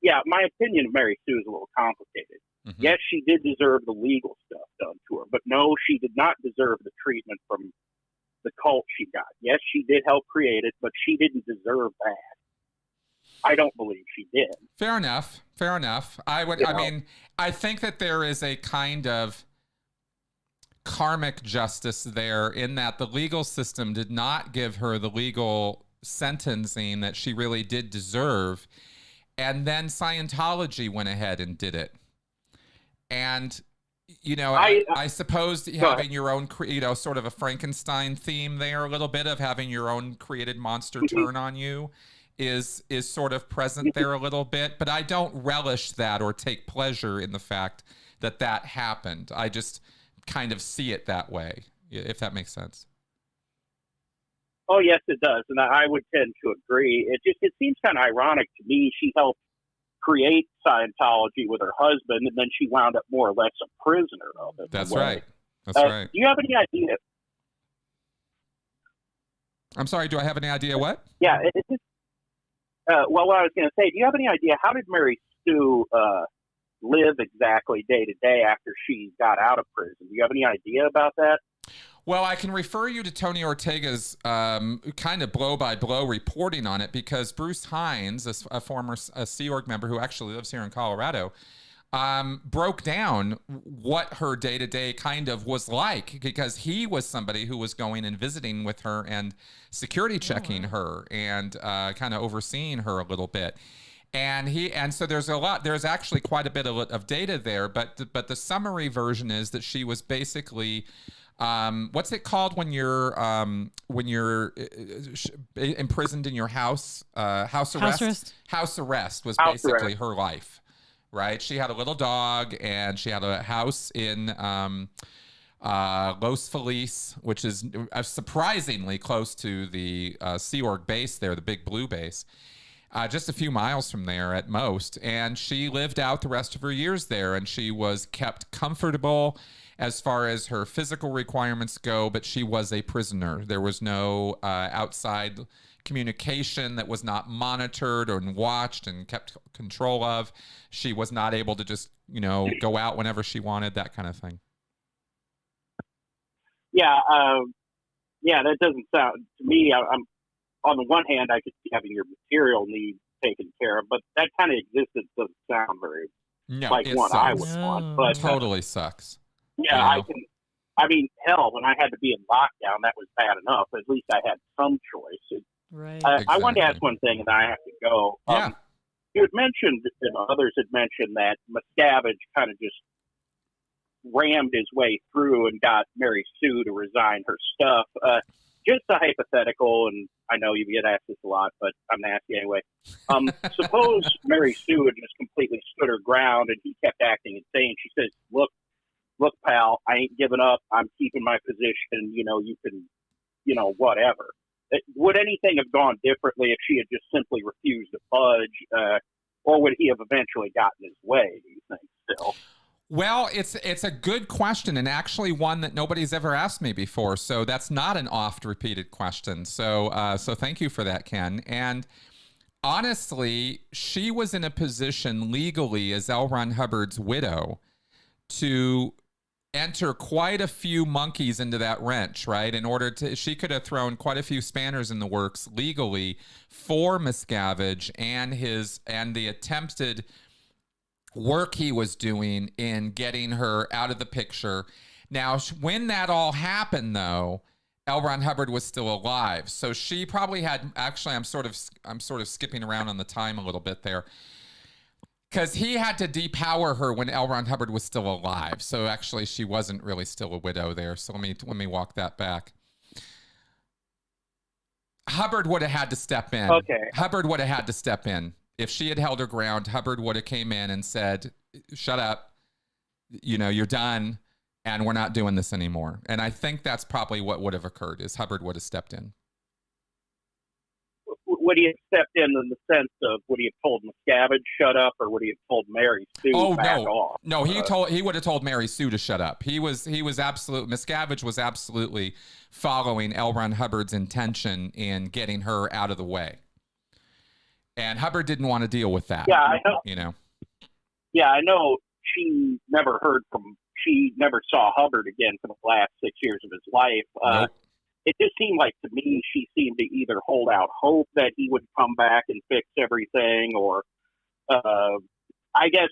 opinion of Mary Sue is a little complicated. Mm-hmm. Yes, she did deserve the legal stuff done to her, but no, she did not deserve the treatment from the cult she got. Yes, she did help create it, but she didn't deserve that. I don't believe she did. Fair enough. I mean, I think that there is a kind of karmic justice there in that the legal system did not give her the legal sentencing that she really did deserve. And then Scientology went ahead and did it. And, I suppose having your own, sort of a Frankenstein theme there, a little bit of having your own created monster turn on you is sort of present there a little bit. But I don't relish that or take pleasure in the fact that happened. I just kind of see it that way, if that makes sense. Oh, yes, it does. And I would tend to agree. It seems kind of ironic to me. She helped create Scientology with her husband, and then she wound up more or less a prisoner of it. That's right. That's right. Do you have any idea? I'm sorry, do I have any idea what? Yeah. Well, what I was going to say, do you have any idea how did Mary Sue live exactly day to day after she got out of prison? Do you have any idea about that? Well, I can refer you to Tony Ortega's kind of blow-by-blow reporting on it, because Bruce Hines, a former Sea Org member who actually lives here in Colorado, broke down what her day-to-day kind of was like, because he was somebody who was going and visiting with her and security checking her and kind of overseeing her a little bit. And so there's actually quite a bit of data there, but the summary version is that she was basically what's it called when you're imprisoned in your house? House arrest. House arrest was basically her life, right? She had a little dog, and she had a house in Los Feliz, which is surprisingly close to the Sea Org base there, the Big Blue base. Just a few miles from there at most. And she lived out the rest of her years there, and she was kept comfortable as far as her physical requirements go, but she was a prisoner. There was no outside communication that was not monitored or watched and kept control of. She was not able to just, go out whenever she wanted, that kind of thing. Yeah, that doesn't sound, to me, I'm on the one hand, I could see having your material needs taken care of, but that kind of existence doesn't sound very like one sucks. I would want. But totally sucks. Yeah, hell, when I had to be in lockdown, that was bad enough. At least I had some choice. Right. Exactly. I wanted to ask one thing, and I have to go. Yeah. You had mentioned, and others had mentioned, that Miscavige kind of just rammed his way through and got Mary Sue to resign her stuff. Just a hypothetical, and I know you get asked this a lot, but I'm going to ask you anyway. Suppose Mary Sue had just completely stood her ground, and he kept acting insane. She says, look, pal, I ain't giving up. I'm keeping my position. You can, whatever. Would anything have gone differently if she had just simply refused to budge, or would he have eventually gotten his way, do you think, still? Well, it's a good question, and actually one that nobody's ever asked me before. So that's not an oft-repeated question. So thank you for that, Ken. And honestly, she was in a position legally as L. Ron Hubbard's widow to enter quite a few monkeys into that wrench, right? She could have thrown quite a few spanners in the works legally for Miscavige and the attempted work he was doing in getting her out of the picture. Now, when that all happened, though, L. Ron Hubbard was still alive. So she probably had, actually, I'm sort of skipping around on the time a little bit there, because he had to depower her when L. Ron Hubbard was still alive. So actually, she wasn't really still a widow there. So let me walk that back. Hubbard would have had to step in. Okay. Hubbard would have had to step in. If she had held her ground, Hubbard would have came in and said, shut up, you're done, and we're not doing this anymore. And I think that's probably what would have occurred, is Hubbard would have stepped in. would he have stepped in the sense of would he have told Miscavige shut up, or would he have told Mary Sue back off? No, he would have told Mary Sue to shut up. He was absolutely, Miscavige was absolutely following L. Ron Hubbard's intention in getting her out of the way. And Hubbard didn't want to deal with that. Yeah, I know. You know. Yeah, I know. She never saw Hubbard again for the last 6 years of his life. Nope. It just seemed like to me she seemed to either hold out hope that he would come back and fix everything, or I guess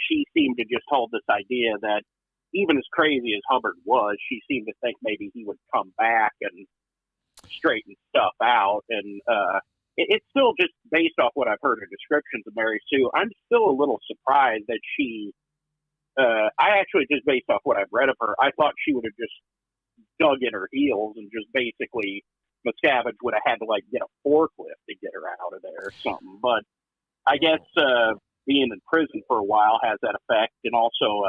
she seemed to just hold this idea that even as crazy as Hubbard was, she seemed to think maybe he would come back and straighten stuff out. And it's still just based off what I've heard of descriptions of Mary Sue. I'm still a little surprised that she, I actually just based off what I've read of her, I thought she would have just dug in her heels and just basically Miscavige would have had to like get a forklift to get her out of there or something. But I guess being in prison for a while has that effect. And also,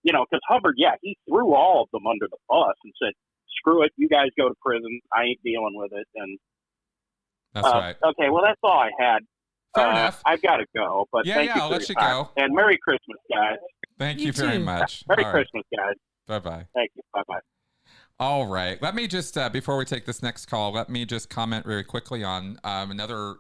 because Hubbard, he threw all of them under the bus and said, screw it, you guys go to prison. I ain't dealing with it. And that's right. Okay, well, that's all I had. Fair enough. I've got to go, but thank you I'll for let you your time. go. And Merry Christmas, guys. Thank you very too. much. Merry All right. Christmas, guys. Bye-bye. Thank you. Bye-bye. All right. Let me just, before we take this next call, let me just comment very quickly on another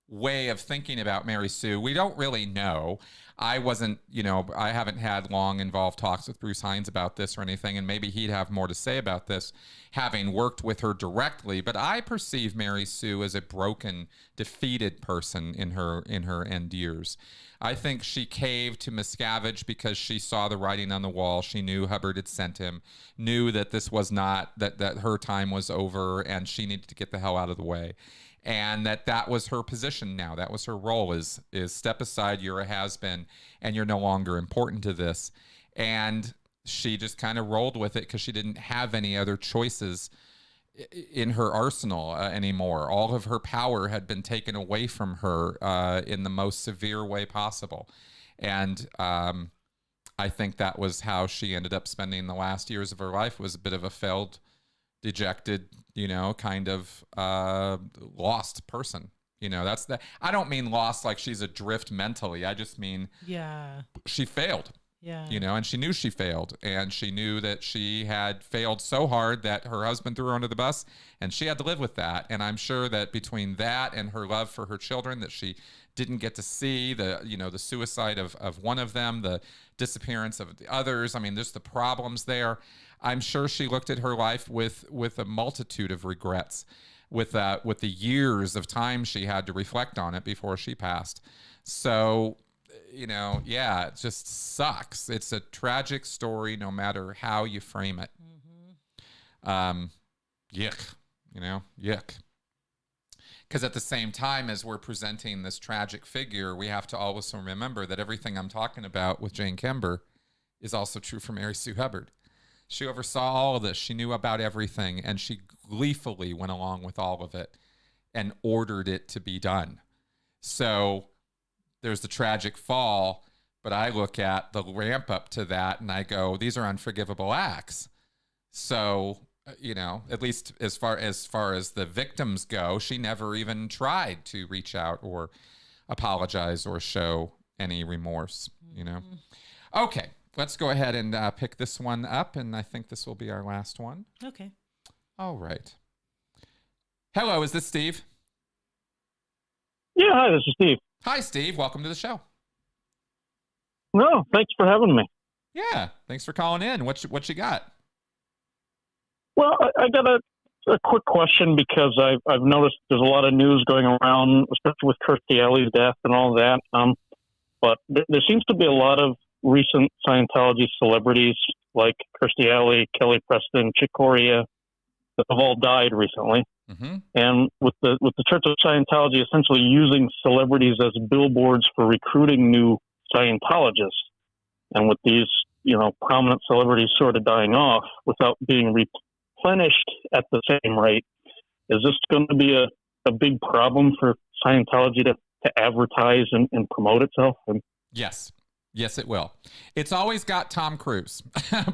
way of thinking about Mary Sue. We don't really know. I haven't had long involved talks with Bruce Hines about this or anything, and maybe he'd have more to say about this, having worked with her directly. But I perceive Mary Sue as a broken, defeated person in her end years. I think she caved to Miscavige because she saw the writing on the wall. She knew Hubbard had sent him, knew that this was not, that her time was over and she needed to get the hell out of the way. And that was her position now. That was her role, is step aside, you're a has-been, and you're no longer important to this. And she just kind of rolled with it because she didn't have any other choices in her arsenal anymore. All of her power had been taken away from her in the most severe way possible. And I think that was how she ended up spending the last years of her life, was a bit of a failed, dejected, kind of lost person. That's I don't mean lost like she's adrift mentally. I just mean she failed. Yeah. And she knew she failed, and she knew that she had failed so hard that her husband threw her under the bus, and she had to live with that. And I'm sure that between that and her love for her children, that she didn't get to see the suicide of one of them, the disappearance of the others. I mean, there's the problems there. I'm sure she looked at her life with a multitude of regrets, with the years of time she had to reflect on it before she passed. So, it just sucks. It's a tragic story, no matter how you frame it. Mm-hmm. Yuck, yuck. Because at the same time as we're presenting this tragic figure, we have to also remember that everything I'm talking about with Jane Kember is also true for Mary Sue Hubbard. She oversaw all of this. She knew about everything, and she gleefully went along with all of it and ordered it to be done. So there's the tragic fall, but I look at the ramp up to that and I go, these are unforgivable acts. So, at least as far as the victims go, she never even tried to reach out or apologize or show any remorse, Okay. Let's go ahead and pick this one up, and I think this will be our last one. Okay. All right. Hello, is this Steve? Yeah, hi, this is Steve. Hi, Steve. Welcome to the show. No, thanks for having me. Yeah, thanks for calling in. What you got? Well, I got a quick question because I've noticed there's a lot of news going around, especially with Kirstie Alley's death and all that. But there seems to be a lot of recent Scientology celebrities like Kirstie Alley, Kelly Preston, Chick Corea that have all died recently. Mm-hmm. And with the Church of Scientology essentially using celebrities as billboards for recruiting new Scientologists, and with these prominent celebrities sort of dying off without being replenished at the same rate, is this going to be a big problem for Scientology to advertise and promote itself? Yes. Yes, it will. It's always got Tom Cruise,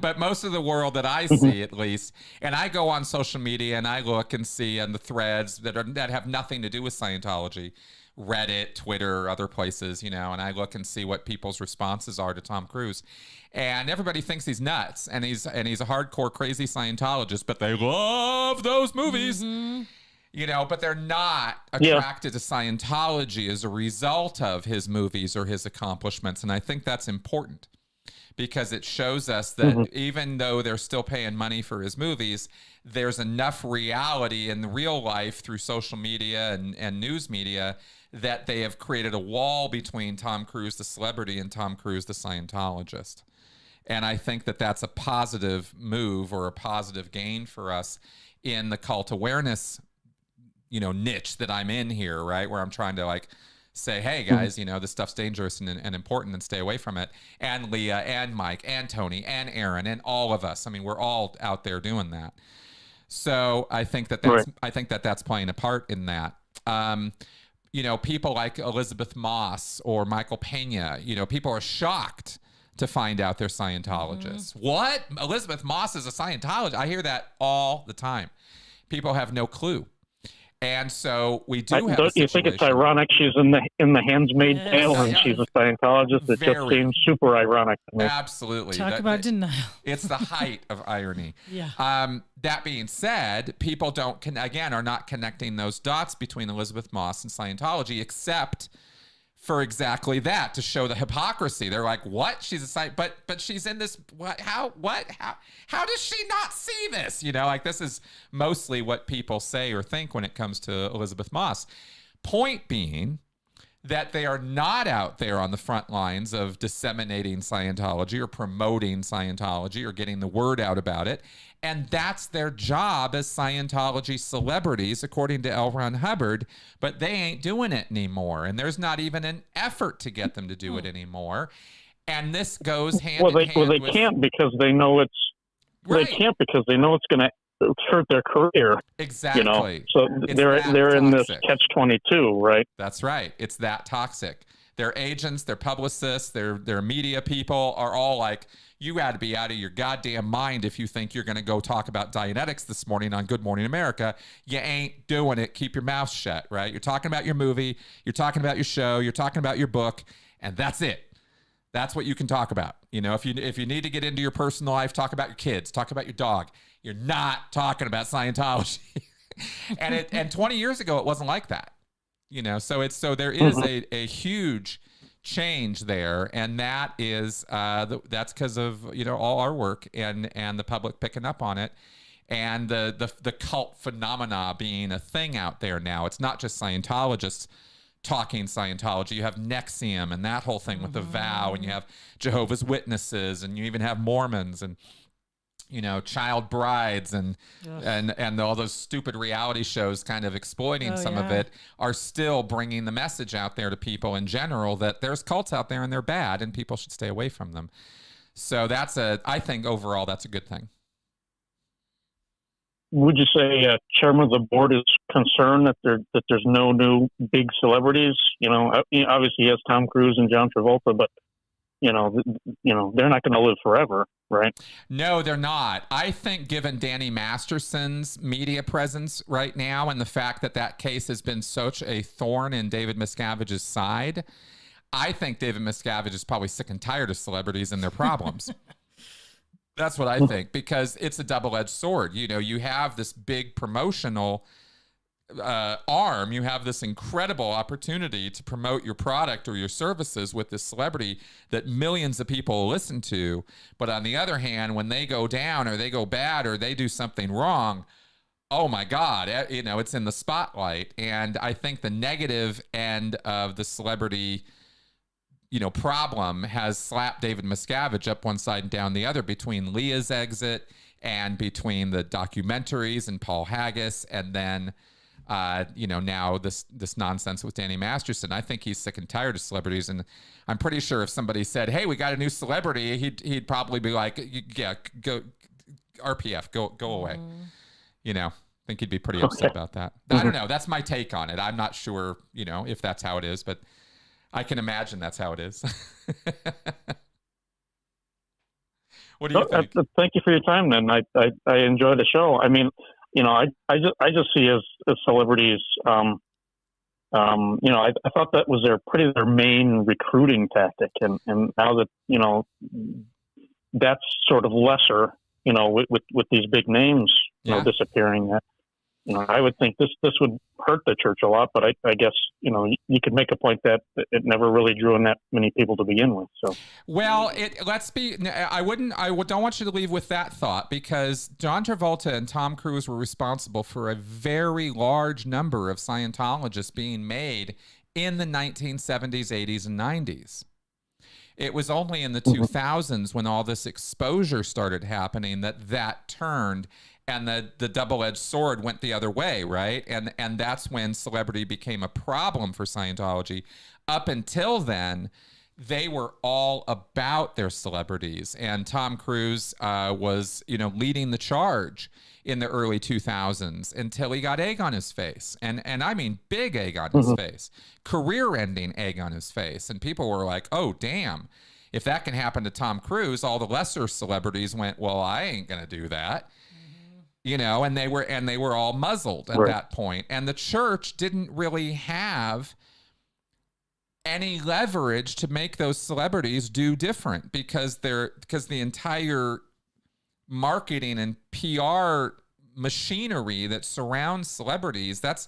but most of the world that I see, at least, and I go on social media and I look and see on the threads that have nothing to do with Scientology, Reddit, Twitter, other places, and I look and see what people's responses are to Tom Cruise, and everybody thinks he's nuts and he's a hardcore crazy Scientologist, but they love those movies. Mm-hmm. But they're not attracted to Scientology as a result of his movies or his accomplishments. And I think that's important because it shows us that even though they're still paying money for his movies, there's enough reality in the real life through social media and news media that they have created a wall between Tom Cruise, the celebrity, and Tom Cruise, the Scientologist. And I think that that's a positive move or a positive gain for us in the cult awareness niche that I'm in here, right? Where I'm trying to say, hey guys, this stuff's dangerous and important and stay away from it. And Leah and Mike and Tony and Aaron and all of us. I mean, we're all out there doing that. So I think that's playing a part in that. People like Elizabeth Moss or Michael Pena, people are shocked to find out they're Scientologists. What? Elizabeth Moss is a Scientologist? I hear that all the time. People have no clue. And so we do have. Don't you think it's ironic she's in the Handmaid's Tale and she's a Scientologist? It just seems super ironic to me. Absolutely. Talk about denial. It's the height of irony. Yeah. That being said, people are not connecting those dots between Elizabeth Moss and Scientology, except for exactly that, to show the hypocrisy. They're like, what? She's a site, but she's in this. What? How does she not see this? This is mostly what people say or think when it comes to Elizabeth Moss. Point being that they are not out there on the front lines of disseminating Scientology or promoting Scientology or getting the word out about it. And that's their job as Scientology celebrities, according to L. Ron Hubbard, but they ain't doing it anymore. And there's not even an effort to get them to do it anymore. And this goes hand in hand. Well, they can't because they know it's right. They can't because they know it's going to hurt their career. Exactly. So they're in this catch-22, right? That's right. It's that toxic. Their agents, their publicists, their media people are all like, you got to be out of your goddamn mind if you think you're going to go talk about Dianetics this morning on Good Morning America. You ain't doing it. Keep your mouth shut, right? You're talking about your movie. You're talking about your show. You're talking about your book. And that's it. That's what you can talk about. If you need to get into your personal life, talk about your kids. Talk about your dog. You're not talking about Scientology. and 20 years ago, it wasn't like that. So there is a huge change there, and that is that's because of all our work and the public picking up on it, and the cult phenomena being a thing out there now. It's not just Scientologists talking Scientology. You have NXIVM and that whole thing with the vow, and you have Jehovah's Witnesses, and you even have Mormons and child brides and all those stupid reality shows kind of exploiting some of it are still bringing the message out there to people in general that there's cults out there and they're bad and people should stay away from them. So I think overall that's a good thing. Would you say chairman of the board is concerned that there's no new big celebrities? Obviously he has Tom Cruise and John Travolta, but they're not going to live forever, right? No, they're not. I think given Danny Masterson's media presence right now and the fact that case has been such a thorn in David Miscavige's side, I think David Miscavige is probably sick and tired of celebrities and their problems. That's what I think, because it's a double-edged sword. You have this big promotional arm, you have this incredible opportunity to promote your product or your services with this celebrity that millions of people listen to. But on the other hand, when they go down or they go bad or they do something wrong, oh my God, it's in the spotlight. And I think the negative end of the celebrity problem has slapped David Miscavige up one side and down the other between Leah's exit and between the documentaries and Paul Haggis and then now this nonsense with Danny Masterson. I think he's sick and tired of celebrities, and I'm pretty sure if somebody said, "Hey, we got a new celebrity," he'd probably be like, "Yeah, go RPF, go away." I think he'd be pretty upset about that. I don't know. That's my take on it. I'm not sure, if that's how it is, but I can imagine that's how it is. What do you think? Thank you for your time. Then I enjoy the show. I mean, I just see as celebrities. I thought that was their main recruiting tactic, and now that that's sort of lesser. With these big names disappearing. I would think this would hurt the church a lot, but I guess you could make a point that it never really drew in that many people to begin with. So, well, I don't want you to leave with that thought, because John Travolta and Tom Cruise were responsible for a very large number of Scientologists being made in the 1970s, 80s, and 90s. It was only in the 2000s when all this exposure started happening that turned, and the double-edged sword went the other way, right? And that's when celebrity became a problem for Scientology. Up until then, they were all about their celebrities, and Tom Cruise was, leading the charge in the early 2000s until he got egg on his face, and I mean big egg on his face, career-ending egg on his face, and people were like, "Oh, damn! If that can happen to Tom Cruise," all the lesser celebrities went, "Well, I ain't gonna do that." And they were all muzzled at that point. And the church didn't really have any leverage to make those celebrities do different, because the entire marketing and PR machinery that surrounds celebrities, that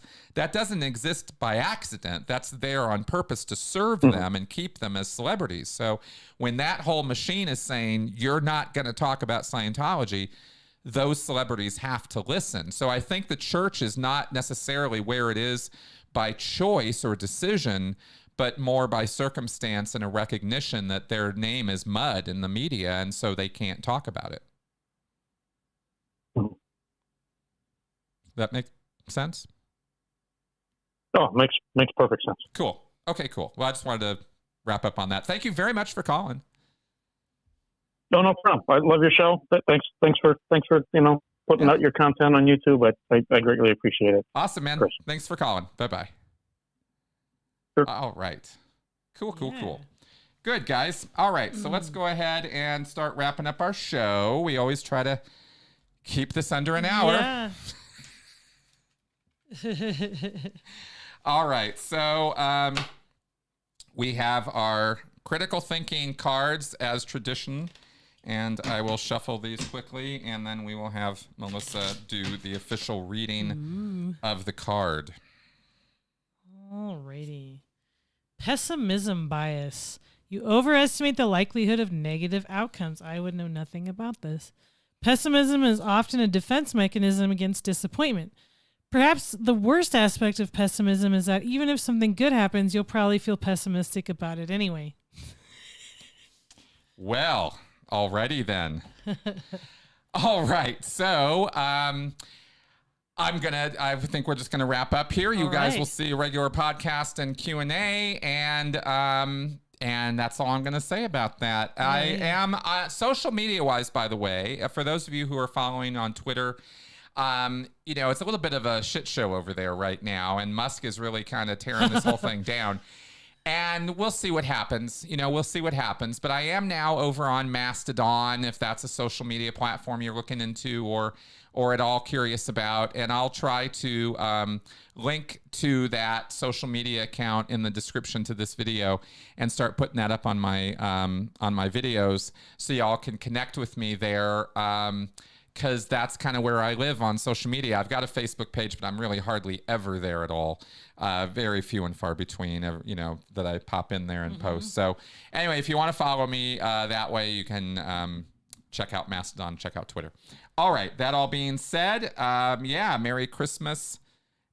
doesn't exist by accident. That's there on purpose to serve them and keep them as celebrities. So when that whole machine is saying, you're not going to talk about Scientology, those celebrities have to listen. So I think the church is not necessarily where it is by choice or decision, but more by circumstance and a recognition that their name is mud in the media, and so they can't talk about it. That make sense? Oh, makes perfect sense. Cool. Okay, cool. Well, I just wanted to wrap up on that. Thank you very much for calling. No problem. I love your show. Thanks for putting out your content on YouTube. I greatly appreciate it. Awesome, man. Chris. Thanks for calling. Bye-bye. Sure. All right. Cool. Good, guys. All right, so let's go ahead and start wrapping up our show. We always try to keep this under an hour. Yeah. All right, so we have our critical thinking cards as tradition, and I will shuffle these quickly, and then we will have Melissa do the official reading of the card. Alrighty. Pessimism bias. You overestimate the likelihood of negative outcomes. I would know nothing about this. Pessimism is often a defense mechanism against disappointment. Perhaps the worst aspect of pessimism is that even if something good happens, you'll probably feel pessimistic about it anyway. Well, already then. All right. So, I think we're just gonna wrap up here. You guys will see a regular podcast and Q&A, and that's all I'm gonna say about that. Right. I am social media wise, by the way, for those of you who are following on Twitter. It's a little bit of a shit show over there right now, and Musk is really kind of tearing this whole thing down. And we'll see what happens. We'll see what happens. But I am now over on Mastodon, if that's a social media platform you're looking into or at all curious about. And I'll try to link to that social media account in the description to this video and start putting that up on my videos so y'all can connect with me there. Because that's kind of where I live on social media. I've got a Facebook page, but I'm really hardly ever there at all. Very few and far between, that I pop in there and post. So anyway, if you want to follow me that way, you can check out Mastodon, check out Twitter. All right, that all being said, Merry Christmas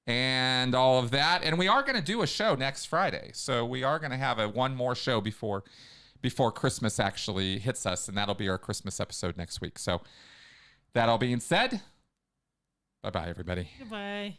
and all of that. And we are going to do a show next Friday. So we are going to have one more show before Christmas actually hits us, and that'll be our Christmas episode next week. So that all being said, bye-bye, everybody. Goodbye.